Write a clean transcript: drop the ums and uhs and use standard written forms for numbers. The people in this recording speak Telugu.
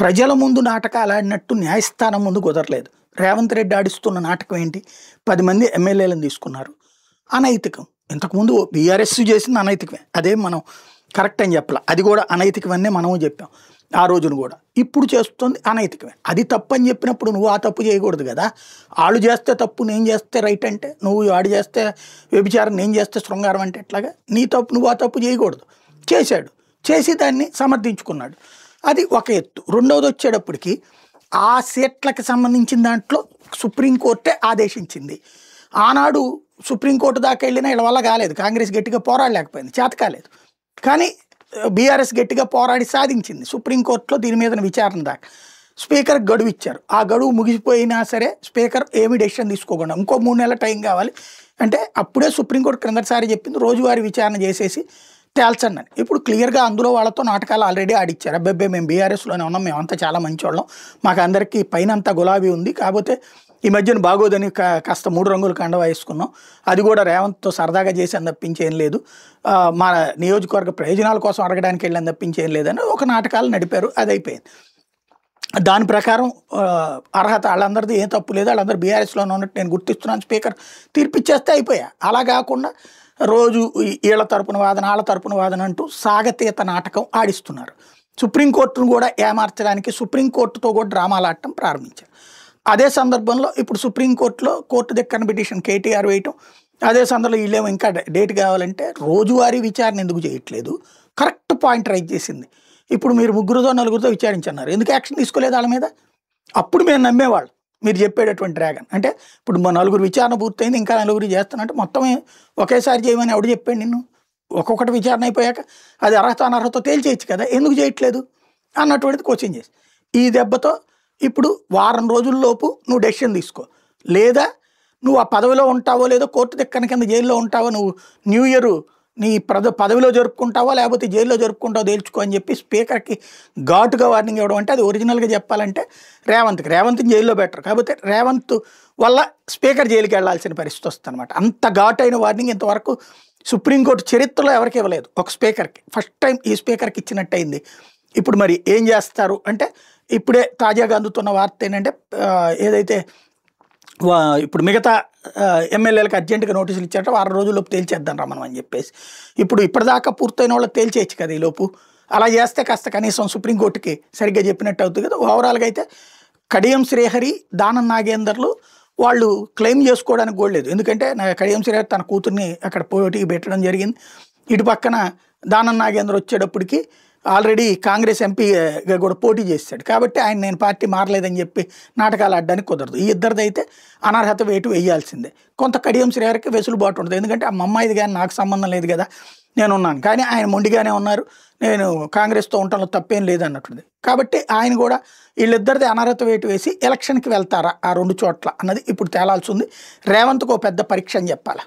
ప్రజల ముందు నాటకాలు ఆడినట్టు న్యాయస్థానం ముందు కుదరలేదు. రేవంత్ రెడ్డి ఆడిస్తున్న నాటకం ఏంటి? 10 మంది ఎమ్మెల్యేలను తీసుకున్నారు. అనైతికం. ఇంతకుముందు బీఆర్ఎస్ చేసింది అనైతికమే. అదేం మనం కరెక్ట్ అని చెప్పాల. అది కూడా అనైతికమనే మనము చెప్పాం ఆ రోజును కూడా. ఇప్పుడు చేస్తుంది అనైతికమే. అది తప్పు అని చెప్పినప్పుడు నువ్వు ఆ తప్పు చేయకూడదు కదా. వాళ్ళు చేస్తే తప్పు, నేను చేస్తే రైట్ అంటే, నువ్వు వాడు చేస్తే వ్యభిచారం, నేను చేస్తే శృంగారం అంటే ఎట్లాగా? నీ తప్పు, నువ్వు ఆ తప్పు చేయకూడదు. చేశాడు, చేసి దాన్ని సమర్థించుకున్నాడు. అది ఒక ఎత్తు. రెండవది వచ్చేటప్పటికి ఆ సీట్లకు సంబంధించిన దాంట్లో సుప్రీంకోర్టే ఆదేశించింది. ఆనాడు సుప్రీంకోర్టు దాకా వెళ్ళినా వీళ్ళ వల్ల కాలేదు. కాంగ్రెస్ గట్టిగా పోరాడలేకపోయింది, చేత కాలేదు. కానీ బీఆర్ఎస్ గట్టిగా పోరాడి సాధించింది. సుప్రీంకోర్టులో దీని మీద విచారణ దాకా స్పీకర్కి గడువు ఇచ్చారు. ఆ గడువు ముగిసిపోయినా సరే స్పీకర్ ఏమి డెసిషన్ తీసుకోకుండా ఇంకో 3 నెలల టైం కావాలి అంటే, అప్పుడే సుప్రీంకోర్టు క్రిందసారి చెప్పింది రోజువారీ విచారణ చేసేసి తేల్చండి అని. ఇప్పుడు క్లియర్గా అందులో వాళ్ళతో నాటకాలు ఆల్రెడీ ఆడిచ్చారు. అబ్బాయి మేము బీఆర్ఎస్లోనే ఉన్నాం, మేమంతా చాలా మంచోళ్ళం, మాకు అందరికీ పైన అంతా గులాబీ ఉంది, కాకపోతే ఈ మధ్యన బాగోదని కాస్త 3 రంగుల కండవా వేసుకున్నాం, అది కూడా రేవంత్తో సరదాగా చేసి తప్పించేం లేదు, మా నియోజకవర్గ ప్రయోజనాల కోసం అడగడానికి వెళ్ళని తప్పించేం లేదని ఒక నాటకాలు నడిపారు. అది అయిపోయింది. దాని ప్రకారం అర్హత వాళ్ళందరిది ఏం తప్పు లేదు, వాళ్ళందరూ బీఆర్ఎస్లోనే ఉన్నట్టు నేను గుర్తిస్తున్నాను, స్పీకర్ తీర్పిచ్చేస్తే అయిపోయా. అలా కాకుండా రోజు వీళ్ళ తరపున వాదన, వాళ్ళ తరపున వాదన అంటూ సాగతీత నాటకం ఆడిస్తున్నారు. సుప్రీంకోర్టును కూడా ఏమార్చడానికి సుప్రీంకోర్టుతో కూడా డ్రామాలు ఆడటం ప్రారంభించారు. అదే సందర్భంలో ఇప్పుడు సుప్రీంకోర్టులో కోర్టు దగ్గర పిటిషన్ కేటీఆర్ వేయటం, అదే సందర్భంలో వీళ్ళేమో ఇంకా డేట్ కావాలంటే రోజువారీ విచారణ ఎందుకు చేయట్లేదు? కరెక్ట్ పాయింట్ రైజ్ చేసింది. ఇప్పుడు మీరు 3 4 విచారించన్నారు, ఎందుకు యాక్షన్ తీసుకోలేదు వాళ్ళ మీద? అప్పుడు మేము నమ్మేవాళ్ళు మీరు చెప్పేటటువంటి డ్రాగన్. అంటే ఇప్పుడు మా 4 విచారణ పూర్తయింది, ఇంకా 4 చేస్తానంటే మొత్తం ఒకేసారి చేయమని ఎవడు చెప్పాడు నిన్ను? ఒక్కొక్కటి విచారణ అయిపోయాక అది అర్హత అనర్హత తేల్చేయచ్చు కదా, ఎందుకు చేయట్లేదు అన్నటువంటిది క్వశ్చన్ చేసి, ఈ దెబ్బతో ఇప్పుడు వారం రోజుల్లోపు నువ్వు డెసిషన్ తీసుకో, లేదా నువ్వు ఆ పదవిలో ఉంటావో లేదో, కోర్టు దగ్గర కింద జైల్లో ఉంటావో, నువ్వు న్యూ ఇయర్ నీ పదవిలో జరుపుకుంటావో లేకపోతే జైల్లో జరుపుకుంటావో తేల్చుకో అని చెప్పి స్పీకర్కి ఘాటుగా వార్నింగ్ ఇవ్వడం. అంటే అది ఒరిజినల్గా చెప్పాలంటే రేవంత్ని జైల్లో పెట్టరు, కాకపోతే రేవంత్ వల్ల స్పీకర్ జైలుకి వెళ్లాల్సిన పరిస్థితి వస్తుంది అనమాట. అంత ఘాటైన వార్నింగ్ ఇంతవరకు సుప్రీంకోర్టు చరిత్రలో ఎవరికి ఇవ్వలేదు, ఒక స్పీకర్కి. ఫస్ట్ టైం ఈ స్పీకర్కి ఇచ్చినట్టయింది. ఇప్పుడు మరి ఏం చేస్తారు అంటే, ఇప్పుడే తాజాగా అందుతున్న వార్త ఏంటంటే, ఏదైతే ఇప్పుడు మిగతా ఎమ్మెల్యేలకు అర్జెంటుగా నోటీసులు ఇచ్చారట, 6 రోజుల్లోపు తేల్చేద్దాం రమ్మనం అని చెప్పేసి. ఇప్పుడు ఇప్పటిదాకా పూర్తయిన వాళ్ళు తేల్చేయచ్చు కదా ఈ లోపు. అలా చేస్తే కాస్త కనీసం సుప్రీంకోర్టుకి సరిగ్గా చెప్పినట్టు అవుతుంది కదా. ఓవరాల్గా అయితే కడియం శ్రీహరి, దానం నాగేందర్లు వాళ్ళు క్లెయిమ్ చేసుకోవడానికి కూడా లేదు. ఎందుకంటే కడియం శ్రీహరి తన కూతుర్ని అక్కడ పోటీకి పెట్టడం జరిగింది. ఇటు పక్కన దానం నాగేందర్ వచ్చేటప్పటికి ఆల్రెడీ కాంగ్రెస్ ఎంపీగా కూడా పోటీ చేశాడు, కాబట్టి ఆయన నేను పార్టీ మారలేదని చెప్పి నాటకాలు ఆడడానికి కుదరదు. ఈ ఇద్దరిదైతే అనర్హత వేటు వేయాల్సిందే. కొంత కడియం శ్రీహరికి వెసులుబాటు ఉంటుంది, ఎందుకంటే ఆ అమ్మాయిది కానీ నాకు సంబంధం లేదు కదా, నేనున్నాను. కానీ ఆయన మొండిగానే ఉన్నారు, నేను కాంగ్రెస్తో ఉండటంలో తప్పేం లేదన్నట్టుంది. కాబట్టి ఆయన కూడా వీళ్ళిద్దరిది అనర్హత వేటు వేసి ఎలక్షన్కి వెళ్తారా ఆ 2 చోట్ల అన్నది ఇప్పుడు తేలాల్సి ఉంది. రేవంత్కు పెద్ద పరీక్ష అని చెప్పాలి.